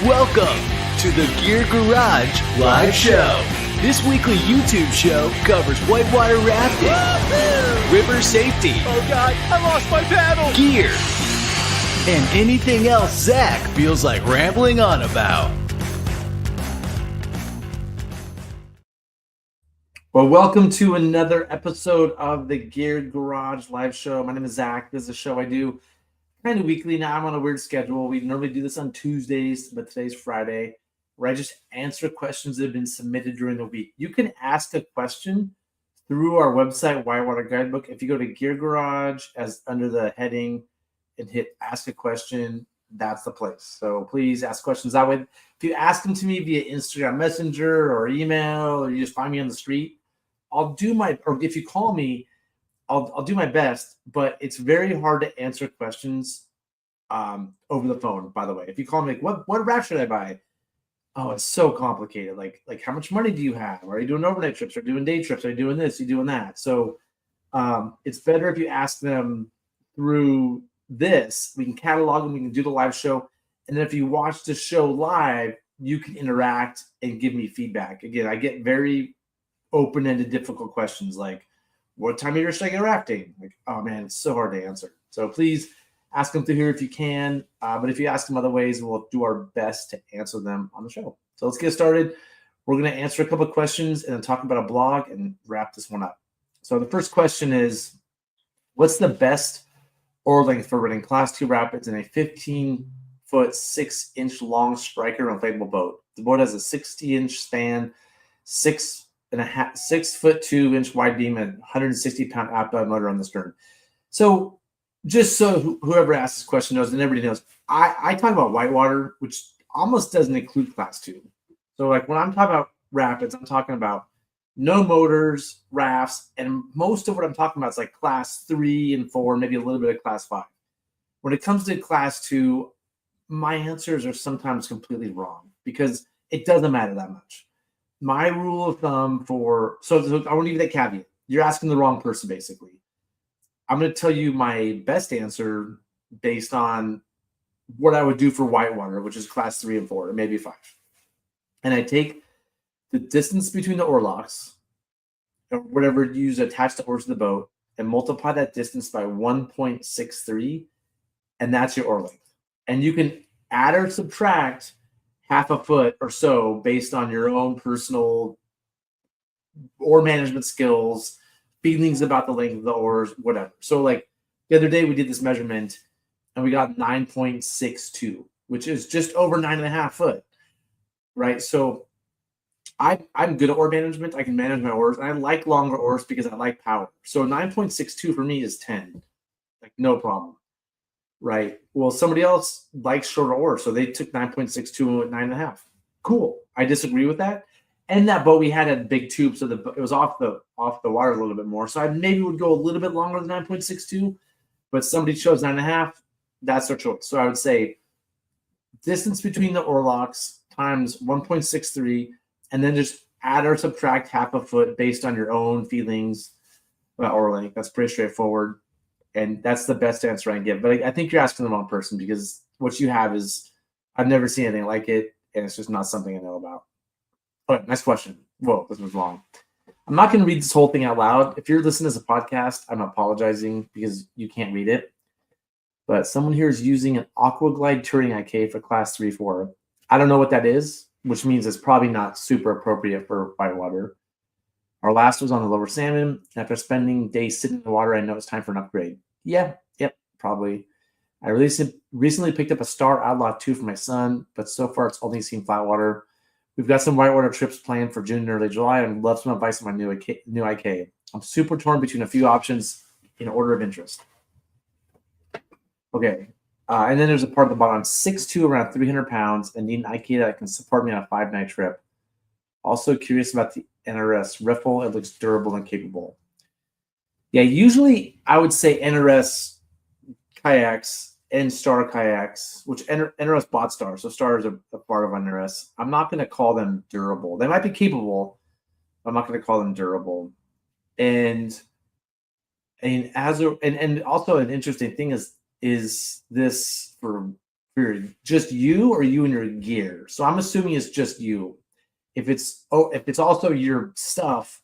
Welcome to the Gear Garage Live Show. This weekly YouTube show covers whitewater rafting, river safety, oh God, I lost my paddle, gear, and anything else Zach feels like rambling on about. Well, welcome to another episode of the Gear Garage Live Show. My name is Zach. This is a show I do kind of weekly now. I'm on a weird schedule. We normally do this on Tuesdays, but today's Friday, where I just answer questions that have been submitted during the week. You can ask a question through our website, Whitewater Guidebook. If you go to Gear Garage as under the heading and hit Ask a Question, that's the place. So please ask questions that way. If you ask them to me via Instagram Messenger or email, or you just find me on the street, I'll do my, or if you call me, I'll do my best, but it's very hard to answer questions over the phone, by the way. If you call me, like, what raft should I buy? Oh, it's so complicated. Like how much money do you have? Are you doing overnight trips? Are you doing day trips? Are you doing this? Are you doing that? So it's better if you ask them through this. We can catalog them. We can do the live show. And then if you watch the show live, you can interact and give me feedback. Again, I get very open-ended, difficult questions like, what time of year should I go rafting? Like, oh man, it's so hard to answer. So please ask them through here if you can. But if you ask them other ways, we'll do our best to answer them on the show. So let's get started. We're going to answer a couple of questions and then talk about a blog and wrap this one up. So the first question is, what's the best oar length for running Class 2 rapids in a 15-foot, 6-inch long striker inflatable boat? The boat has a 60-inch span, 6'2" wide beam, and 160-pound outboard motor on the stern. So just so whoever asks this question knows, and everybody knows, I talk about whitewater, which almost doesn't include Class 2. So like when I'm talking about rapids, I'm talking about no motors, rafts, and most of what I'm talking about is like Class 3 and 4, maybe a little bit of Class 5. When it comes to Class 2, my answers are sometimes completely wrong because it doesn't matter that much. My rule of thumb so I want to give you that caveat. You're asking the wrong person, basically. I'm going to tell you my best answer based on what I would do for whitewater, which is Class 3 and 4, or maybe 5. And I take the distance between the oar locks, or whatever you use to attach the oars to the boat, and multiply that distance by 1.63, and that's your oar length. And you can add or subtract half a foot or so based on your own personal oar management skills, feelings about the length of the oars, whatever. So like the other day we did this measurement and we got 9.62, which is just over 9.5 foot, right? So I'm good at oar management. I can manage my oars, and I like longer oars because I like power. So 9.62 for me is 10, like no problem. Right. Well, somebody else likes shorter oars, so they took 9.62 and went 9.5. Cool. I disagree with that. And that boat we had a big tube, so it was off the water a little bit more. So I maybe would go a little bit longer than 9.62, but somebody chose 9.5. That's their choice. So I would say distance between the oar locks times 1.63, and then just add or subtract half a foot based on your own feelings about oar length. That's pretty straightforward. And that's the best answer I can give. But I think you're asking the wrong person because what you have is, I've never seen anything like it, and it's just not something I know about. All right, next question. Whoa, this was long. I'm not going to read this whole thing out loud. If you're listening as a podcast, I'm apologizing because you can't read it. But someone here is using an Aquaglide Touring IK for Class 3-4. I don't know what that is, which means it's probably not super appropriate for whitewater. Our last was on the lower salmon. After spending days sitting in the water, I know it's time for an upgrade. Yep, probably. I recently picked up a Star Outlaw 2 for my son, but so far it's only seen flat water. We've got some whitewater trips planned for June and early July, and I'd love some advice on my new IK. I'm super torn between a few options in order of interest. Okay, and then there's a part at the bottom. I'm 6'2", around 300 pounds, and need an IK that can support me on a 5-night trip. Also curious about the NRS riffle. It looks durable and capable. Yeah, usually I would say NRS kayaks and Star kayaks, which NRS bought Star, so Star is a part of NRS. I'm not going to call them durable. They might be capable, but I'm not going to call them durable. And also an interesting thing is this for Period. Just you or you and your gear. So I'm assuming it's just you. If it's also your stuff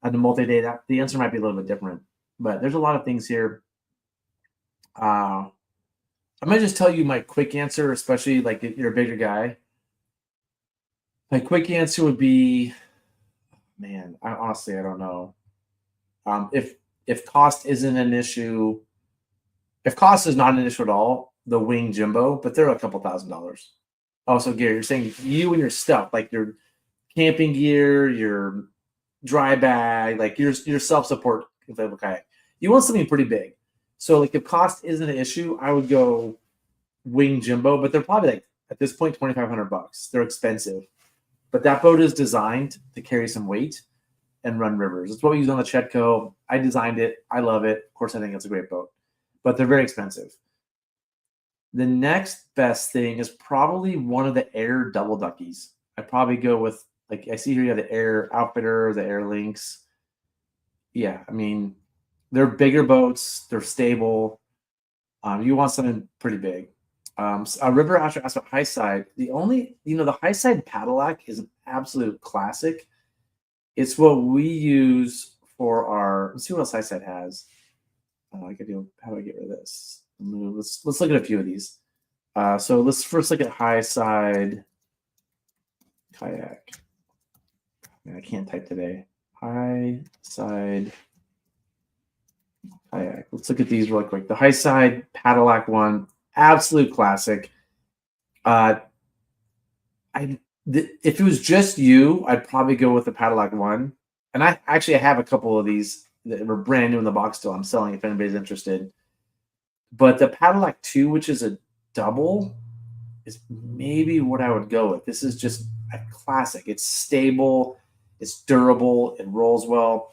at the multi-day, the answer might be a little bit different. But there's a lot of things here. I might just tell you my quick answer, especially like if you're a bigger guy. My quick answer would be, man, I don't know. If cost isn't an issue, if cost is not an issue at all, the Wing Jimbo, but they're a couple $1,000s. Also, gear, you're saying you and your stuff, like your camping gear, your dry bag, like your self-support inflatable kayak. You want something pretty big. So like if cost isn't an issue, I would go Wing Jimbo, but they're probably like at this point $2,500. They're expensive. But that boat is designed to carry some weight and run rivers. It's what we use on the Chetco. I designed it. I love it. Of course, I think it's a great boat, but they're very expensive. The next best thing is probably one of the Air double duckies. I'd probably go with, like, I see here you have the Air Outfitter, the Air Lynx. Yeah, I mean, they're bigger boats. They're stable. You want something pretty big. A River Asher asked about high side. The high side Padillac is an absolute classic. It's what we use for our. Let's see what else high side has. How do I get rid of this? Let's look at a few of these. So let's first look at high side kayak. Man, I can't type today. High side kayak. Let's look at these real quick. The high side Padillac one, absolute classic. If it was just you, I'd probably go with the Padillac one. And I have a couple of these that were brand new in the box still. I'm selling if anybody's interested. But the Padillac 2, which is a double, is maybe what I would go with. This is just a classic. It's stable. It's durable. It rolls well.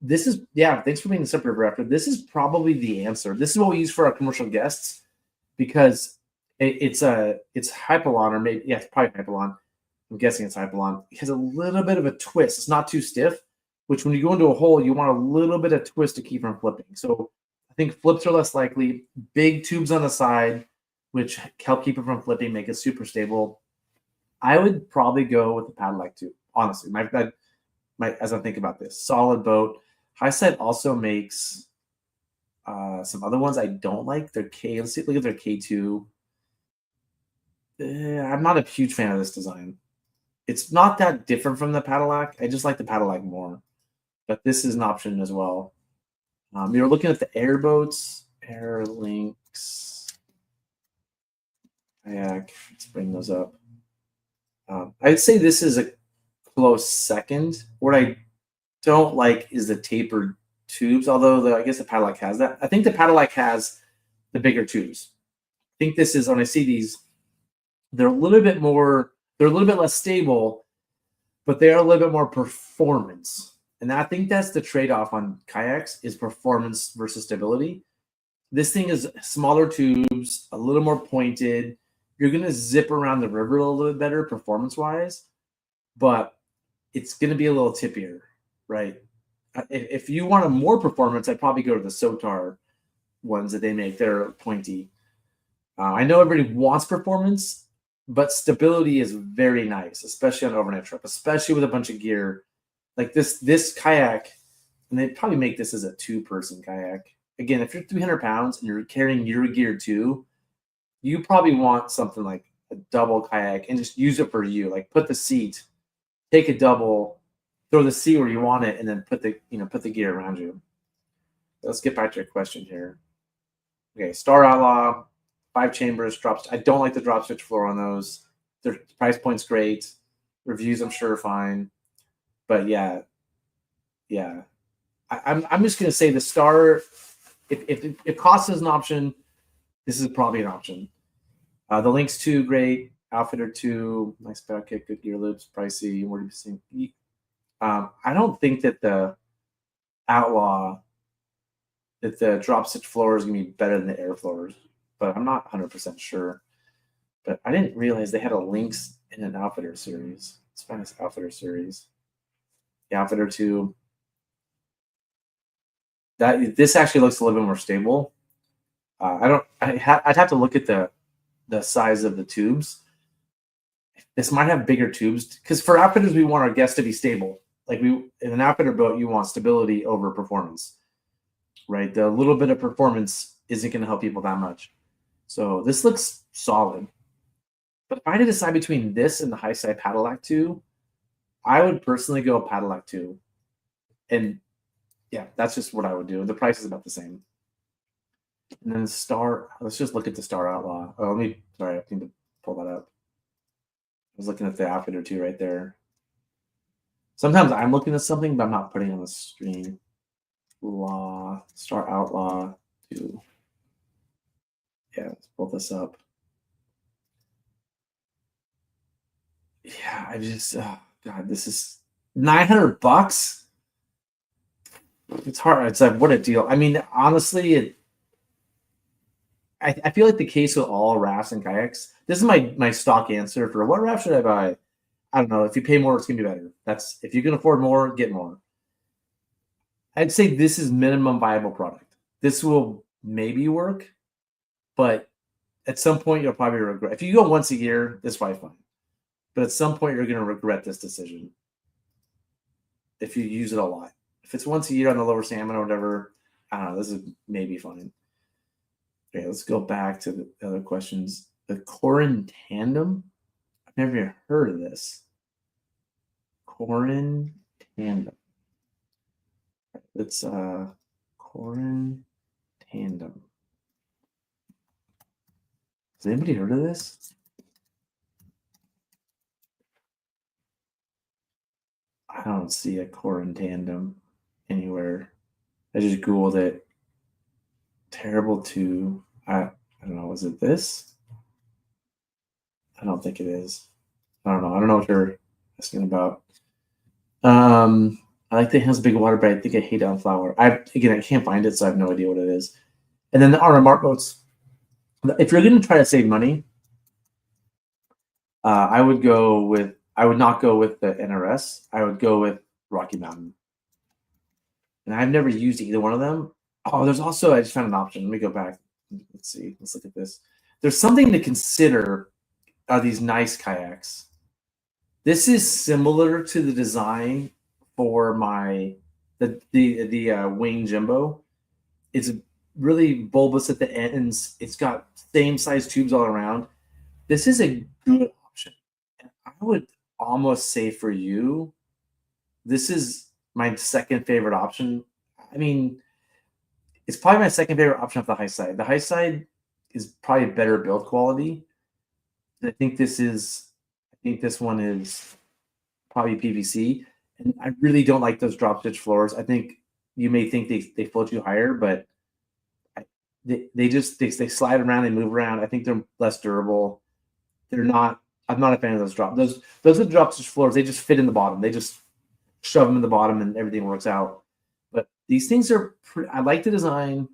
This is, thanks for being the separate after. This is probably the answer. This is what we use for our commercial guests because it's Hypalon, or maybe, it's probably Hypalon. I'm guessing it's Hypalon. It has a little bit of a twist. It's not too stiff, which when you go into a hole, you want a little bit of twist to keep from flipping. So I think flips are less likely. Big tubes on the side, which help keep it from flipping, make it super stable. I would probably go with the Padillac 2, honestly. As I think about this, solid boat. High side also makes some other ones I don't like. Their K. Let's look at their K2. I'm not a huge fan of this design. It's not that different from the Padillac. I just like the Padillac more. But this is an option as well. You're looking at the airboats, Air Lynx, kayak. Let's bring those up. I'd say this is a close second. What I don't like is the tapered tubes, although I guess the Padillac has that. I think the Padillac has the bigger tubes. I think this is, when I see these, they're a little bit less stable, but they are a little bit more performance. And I think that's the trade-off on kayaks is performance versus stability. This thing is smaller tubes, a little more pointed. You're going to zip around the river a little bit better performance-wise, but it's going to be a little tippier, right? If you want a more performance, I'd probably go to the Sotar ones that they make. They're pointy. I know everybody wants performance, but stability is very nice, especially on an overnight trip, especially with a bunch of gear. Like this kayak, and they probably make this as a 2-person kayak. Again, if you're 300 pounds and you're carrying your gear too, you probably want something like a double kayak and just use it for you. Like put the seat, take a double, throw the seat where you want it, and then put the gear around you. Let's get back to your question here. Okay, Star Outlaw, 5 chambers, drops. I don't like the drop switch floor on those. Their price point's great. Reviews, I'm sure, are fine. But yeah. I'm just gonna say the Star. If cost is an option, this is probably an option. The Lynx 2, great. Outfitter 2, nice back kick, good gear loops, pricey. Where do you think? I don't think that the Outlaw, that the drop stitch floor is gonna be better than the air floors, but I'm not 100% sure. But I didn't realize they had a Lynx in an Outfitter series. Let's find this Outfitter series. The Outfitter 2. This actually looks a little bit more stable. I'd have to look at the size of the tubes. This might have bigger tubes because for outfitters, we want our guests to be stable. Like in an outfitter boat, you want stability over performance, right? The little bit of performance isn't going to help people that much. So this looks solid. But if I had to decide between this and the high side Padillac 2, I would personally go Padillac 2. And yeah, that's just what I would do. The price is about the same. And then the Star, let's just look at the Star Outlaw. Oh, I need to pull that up. I was looking at the outfitter too right there. Sometimes I'm looking at something, but I'm not putting it on the screen. Star Outlaw 2. Yeah, let's pull this up. Yeah, I just, oh God, this is $900. It's hard. It's like, what a deal. I mean, honestly, I feel like the case with all rafts and kayaks. This is my stock answer for what raft should I buy. I don't know. If you pay more, it's gonna be better. That's if you can afford more, get more. I'd say this is minimum viable product. This will maybe work, but at some point you'll probably regret. If you go once a year, this might be fine. But at some point you're gonna regret this decision if you use it a lot. If it's once a year on the lower salmon or whatever, I don't know. This is maybe fine. Okay, let's go back to the other questions. The Corin Tandem. I've never even heard of this. Corin Tandem. It's Corin Tandem. Has anybody heard of this? I don't see a Corin Tandem anywhere. I just Googled it. Terrible to I don't know. Was it this? I don't think it is. I don't know. I don't know what you're asking about. I like the Hands Big Water, but I think I hate on flower. I can't find it, so I have no idea what it is. And then the RMR boats. If you're going to try to save money, I would not go with the NRS. I would go with Rocky Mountain. And I've never used either one of them. Oh, there's also, I just found an option. Let me go back. Let's see. Let's look at this. There's something to consider these nice kayaks. This is similar to the design for the Wing Jimbo. It's really bulbous at the ends. It's got same size tubes all around. This is a good option. I would almost say for you, this is my second favorite option. I mean, it's probably my second favorite option off the high side. The high side is probably better build quality. I think this one is probably PVC. And I really don't like those drop stitch floors. I think you may think they float you higher, but they slide around, they move around. I think they're less durable. I'm not a fan of those those are the drop stitch floors. They just fit in the bottom. They just shove them in the bottom and everything works out. But these things are I like the design.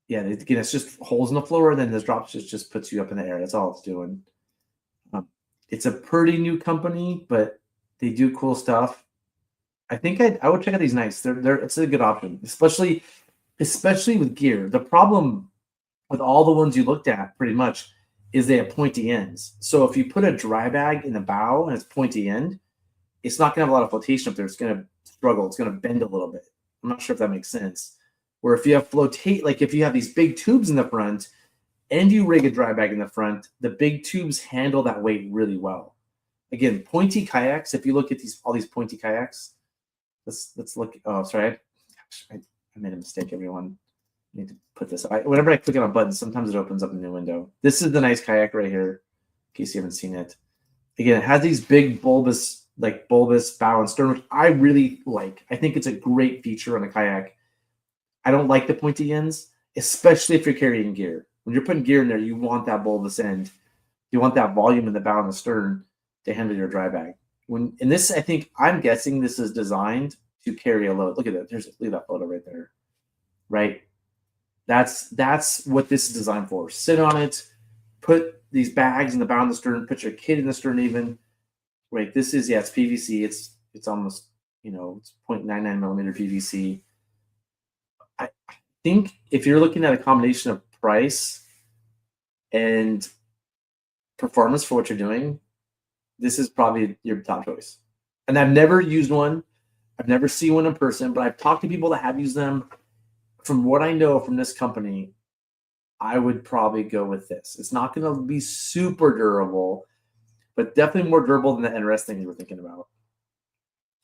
Yeah, again, it's just holes in the floor, and then this drop stitch just puts you up in the air. That's all it's doing. It's a pretty new company, but they do cool stuff. I think I would check out these nights. It's a good option, especially with gear. The problem with all the ones you looked at, pretty much, is they have pointy ends. So if you put a dry bag in the bow and it's pointy end, it's not going to have a lot of flotation up there. It's going to struggle. It's going to bend a little bit. I'm not sure if that makes sense. Where if you have like if you have these big tubes in the front and you rig a dry bag in the front, the big tubes handle that weight really well. Again, pointy kayaks. If you look at all these pointy kayaks, let's look. Oh, sorry, I made a mistake. Everyone, I need to put this. Whenever I click on a button, sometimes it opens up a new window. This is the nice kayak right here. In case you haven't seen it, again, it has these big bulbous bow and stern, which I really like. I think it's a great feature on a kayak. I don't like the pointy ends, especially if you're carrying gear. When you're putting gear in there, you want that bulbous end. You want that volume in the bow and the stern to handle your dry bag. I'm guessing this is designed to carry a load. Look at that. Leave that photo right there. Right? That's what this is designed for. Sit on it, put these bags in the bow and the stern, put your kid in the stern even. Right. This is, it's PVC. It's almost, it's 0.99 millimeter PVC. I think if you're looking at a combination of price and performance for what you're doing, this is probably your top choice. And I've never used one. I've never seen one in person, but I've talked to people that have used them. From what I know from this company, I would probably go with this. It's not going to be super durable, but definitely more durable than the NRS thing you were thinking about.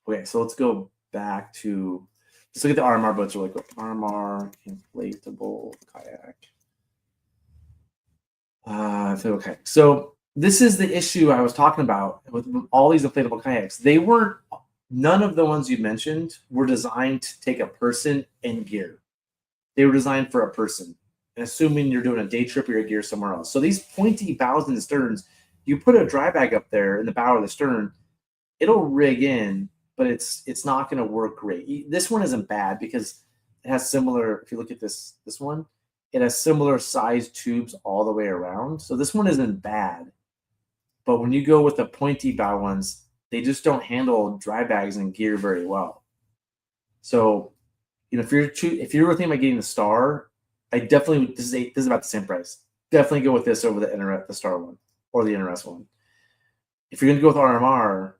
Okay, so let's go back to, let's look at the RMR boats really quick. RMR inflatable kayak. Okay, so this is the issue I was talking about with all these inflatable kayaks. None of the ones you mentioned were designed to take a person and gear. They were designed for a person, assuming you're doing a day trip or your gear somewhere else. So these pointy bows and sterns, you put a dry bag up there in the bow or the stern, it'll rig in, but it's not going to work great. This one isn't bad because it has similar, if you look at this one, it has similar size tubes all the way around. So this one isn't bad. But when you go with the pointy bow ones, they just don't handle dry bags and gear very well. So, if you're thinking about getting the Star, I definitely, this is about the same price. Definitely go with this over the Star one or the NRS one. If you're going to go with RMR,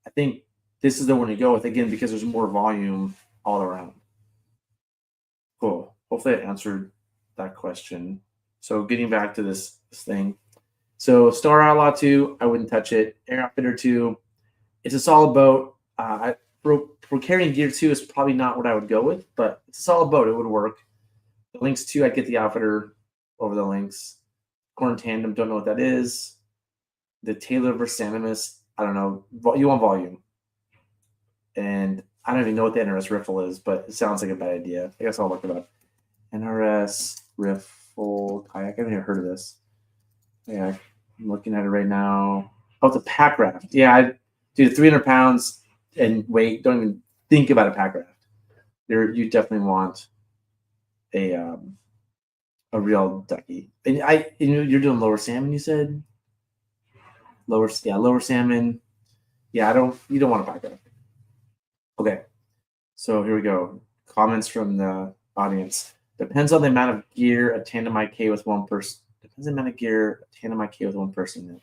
I think this is the one to go with, again, because there's more volume all around. Cool. Hopefully I answered that question. So getting back to this thing. So Star Outlaw 2, I wouldn't touch it. Air Outfitter 2, it's a solid boat. For carrying gear 2 is probably not what I would go with, but it's a solid boat. It would work. The Lynx 2, I'd get the Outfitter over the Lynx. Corn Tandem, don't know what that is. The Taylor versus Animus, I don't know. You want volume. And I don't even know what the NRS riffle is, but it sounds like a bad idea. I guess I'll look it up. NRS riffle kayak. I haven't even heard of this. Yeah, I'm looking at it right now. Oh, it's a pack raft. Yeah, dude, 300 pounds and weight. Don't even think about a pack raft. You definitely want a real ducky. And you're doing lower salmon. You said lower salmon. Yeah, you don't want a pack raft. Okay, so here we go. Comments from the audience. Depends on the amount of gear a tandem IK with one person. Depends on the amount of gear a tandem IK with one person.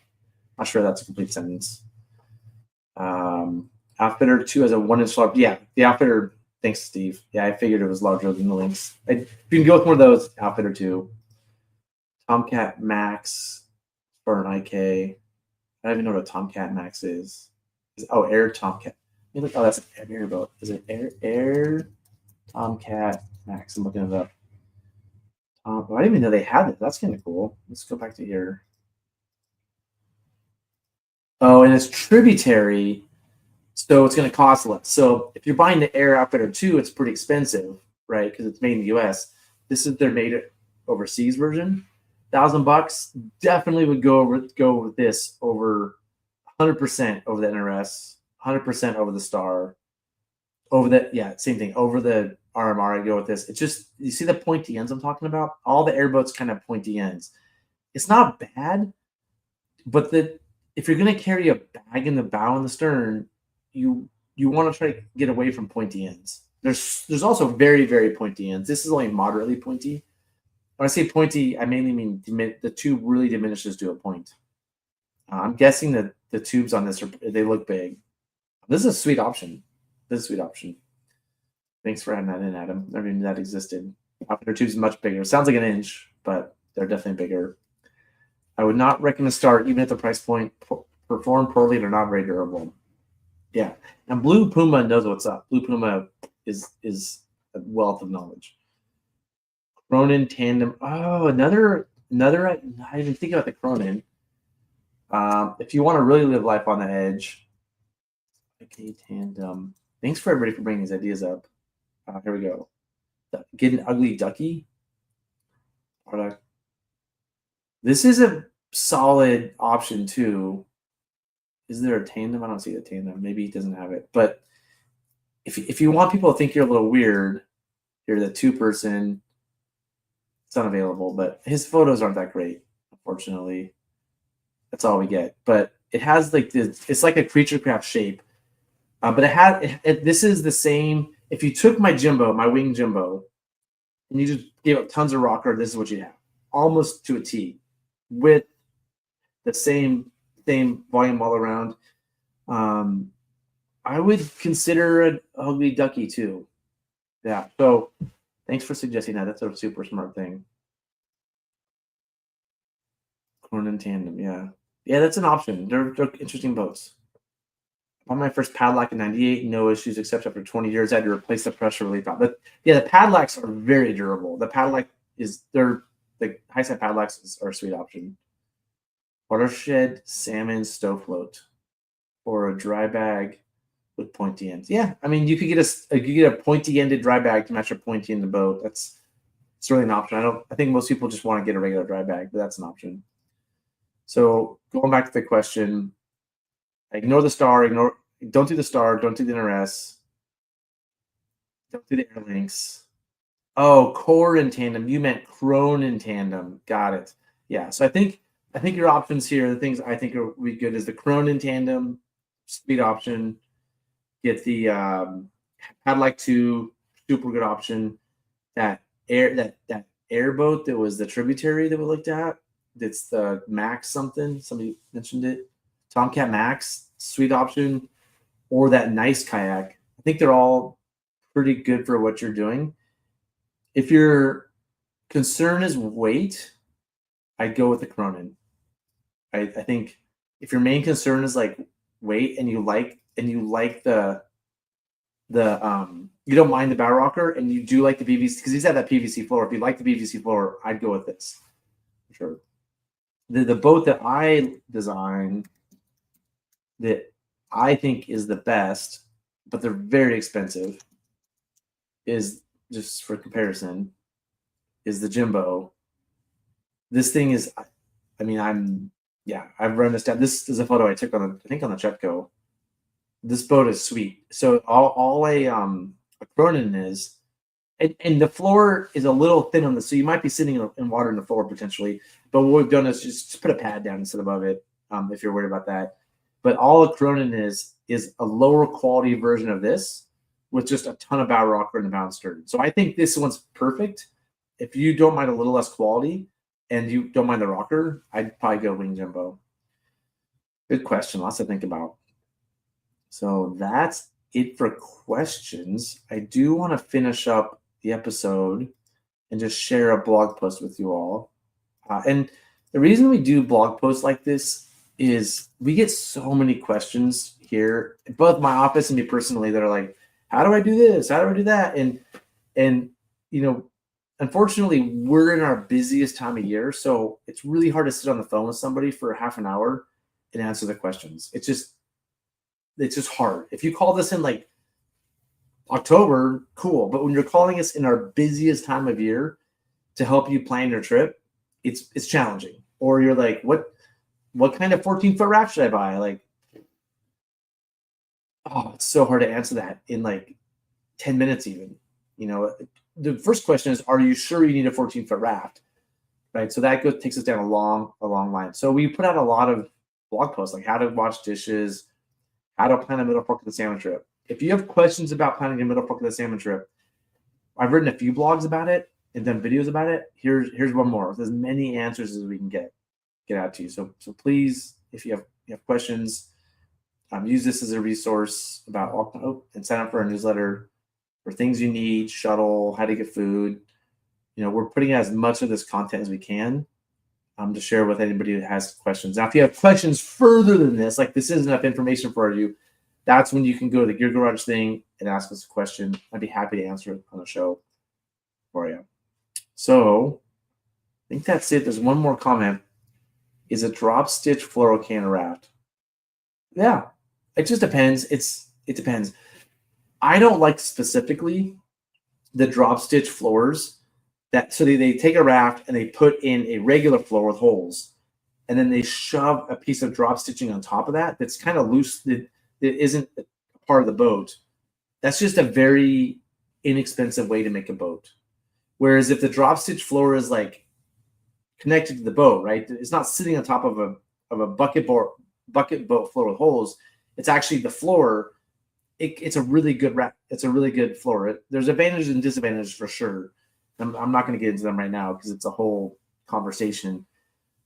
Not sure that's a complete sentence. Outfitter 2 has a 1-inch large. Yeah, the Outfitter. Thanks, Steve. Yeah, I figured it was larger than the Lynx. If you can go with one of those, Outfitter 2. Tomcat Max for an IK. I don't even know what a Tomcat Max is. Air Tomcat. Oh, that's an air boat. Is it Air Tomcat Max? I'm looking it up. I didn't even know they had it. That's kind of cool. Let's go back to here. Oh, and it's tributary, so it's going to cost less. So if you're buying the Air Outfitter 2, it's pretty expensive, right? Because it's made in the U.S. This is their made overseas version. $1,000 definitely would go with this over 100% over the NRS, 100% over the Star, same thing over the RMR. I go with this. It's just, you see the pointy ends I'm talking about? All the airboats kind of pointy ends. It's not bad, but if you're going to carry a bag in the bow and the stern, you want to try to get away from pointy ends. There's also very, very pointy ends. This is only moderately pointy. When I say pointy, I mainly mean the tube really diminishes to a point. I'm guessing that the tubes on this they look big. This is a sweet option. Thanks for adding that in, Adam. I never knew that existed. Outfitter tubes much bigger. It sounds like an inch, but they're definitely bigger. I would not recommend Start even at the price point. Perform poorly, they're not very durable. Yeah, and Blue Puma knows what's up. Blue Puma is a wealth of knowledge. Cronin Tandem. Oh, another. I didn't even think about the Cronin. If you want to really live life on the edge, okay, Tandem. Thanks for everybody for bringing these ideas up. Here we go. Get an ugly ducky. Product. This is a solid option too. Is there a tandem? I don't see the tandem. Maybe he doesn't have it. But if you want people to think you're a little weird, you're the 2-person. It's unavailable, but his photos aren't that great, unfortunately. That's all we get. But it has like this. It's like a creature craft shape. But this is the same. If you took my wing Jimbo, and you just gave up tons of rocker, this is what you have, almost to a T, with the same volume all around. I would consider an ugly ducky too. Yeah. So thanks for suggesting that. That's a super smart thing. Cronin tandem. Yeah. Yeah, that's an option. They're interesting boats. On my first Padlock in '98, no issues except after 20 years, I had to replace the pressure relief valve. But yeah, the Padlocks are very durable. The Padlock the high side Padlocks are a sweet option. Watershed salmon stow float or a dry bag with pointy ends. Yeah, I mean, you could get a pointy ended dry bag to match a pointy in the boat. It's really an option. I think most people just want to get a regular dry bag, but that's an option. So going back to the question, ignore the star, don't do the star, don't do the NRS, don't do the air links. Oh, core in tandem. You meant crone in tandem. Got it. Yeah. So I think your options here, the things I think are really good is the crone in tandem, speed option. Get the Padlock 2, super good option. That airboat that was the tributary that we looked at. That's the Max something. Somebody mentioned it. Tomcat Max, sweet option. Or that nice kayak. I think they're all pretty good for what you're doing. If your concern is weight, I'd go with the Cronin. I think if your main concern is like weight and you like the you don't mind the bow rocker and you do like the PVC because he's at that PVC floor. If you like the PVC floor, I'd go with this. Sure. The boat that I designed that I think is the best, but they're very expensive, is just for comparison, is the Jimbo. This thing is, I mean, I've run this down. This is a photo I took on the Chetco. This boat is sweet. So all a Cronin is, and the floor is a little thin on this, so you might be sitting in water in the floor potentially. But what we've done is just put a pad down instead above it, if you're worried about that. But all a Cronin is a lower quality version of this with just a ton of bow rocker and a bow stern. So I think this one's perfect. If you don't mind a little less quality and you don't mind the rocker, I'd probably go Wing Jumbo. Good question. Lots to think about. So that's it for questions. I do want to finish up the episode and just share a blog post with you all. And the reason we do blog posts like this is we get so many questions here, both my office and me personally, that are like, how do I do this? How do I do that? And you know, unfortunately, we're in our busiest time of year, so it's really hard to sit on the phone with somebody for half an hour and answer the questions. It's just hard. If you call this in like October, cool. But when you're calling us in our busiest time of year to help you plan your trip, it's challenging. Or you're like, what kind of 14-foot raft should I buy? Like, oh, it's so hard to answer that in like 10 minutes even. You know, the first question is, are you sure you need a 14-foot raft? Right. So that takes us down a long line. So we put out a lot of blog posts, like how to wash dishes, how to plan a middle fork of the salmon trip. If you have questions about planning a middle fork of the salmon trip, I've written a few blogs about it and done videos about it. Here's one more with as many answers as we can get out to you. So please, if you have questions, use this as a resource about and sign up for our newsletter for things you need, shuttle, how to get food. You know, we're putting out as much of this content as we can to share with anybody that has questions. Now, if you have questions further than this, like this isn't enough information for you, that's when you can go to the Gear Garage thing and ask us a question. I'd be happy to answer it on the show for you. So I think that's it. There's one more comment. Is a drop stitch fluoro can a raft? Yeah, it just depends. It depends. I don't like specifically the drop stitch floors so they take a raft and they put in a regular floor with holes, and then they shove a piece of drop stitching on top of that that's kind of loose, that isn't part of the boat. That's just a very inexpensive way to make a boat. Whereas if the drop stitch floor is like connected to the boat, right? It's not sitting on top of a bucket boat floor with holes. It's actually the floor. It's a really good floor. There's advantages and disadvantages for sure. I'm not going to get into them right now because it's a whole conversation.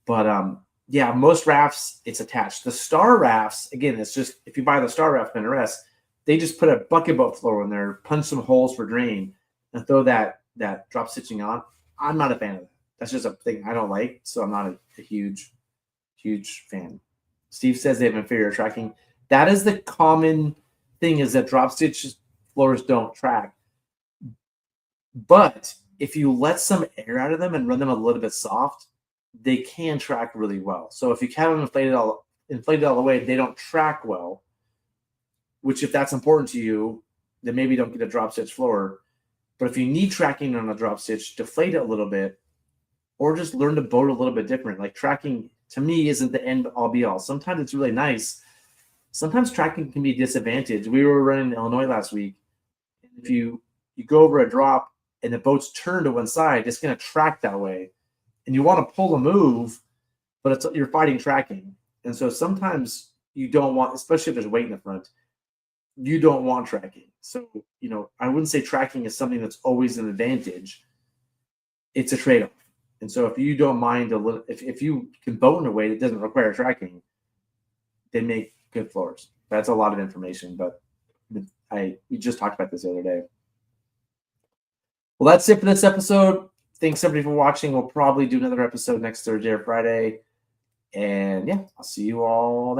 But yeah, most rafts, it's attached. The Star rafts, again, it's just, if you buy the Star raft NRS, they just put a bucket boat floor in there, punch some holes for drain, and throw that drop stitching on. I'm not a fan of that. That's just a thing I don't like, so I'm not a huge fan. Steve says they have inferior tracking. That is the common thing, is that drop stitch floors don't track. But if you let some air out of them and run them a little bit soft, they can track really well. So if you have them inflated all the way, they don't track well, which if that's important to you, then maybe don't get a drop stitch floor. But if you need tracking on a drop stitch, deflate it a little bit, or just learn to boat a little bit different. Like, tracking to me isn't the end all be all. Sometimes it's really nice. Sometimes tracking can be a disadvantage. We were running in Illinois last week. If you go over a drop and the boat's turned to one side, it's going to track that way. And you want to pull a move, but you're fighting tracking. And so sometimes you don't want, especially if there's weight in the front, you don't want tracking. So, I wouldn't say tracking is something that's always an advantage. It's a trade-off. And so if you don't mind a little, if you can boat in a way that doesn't require tracking, they make good floors. That's a lot of information, but we just talked about this the other day. Well, that's it for this episode. Thanks everybody for watching. We'll probably do another episode next Thursday or Friday. And yeah, I'll see you all.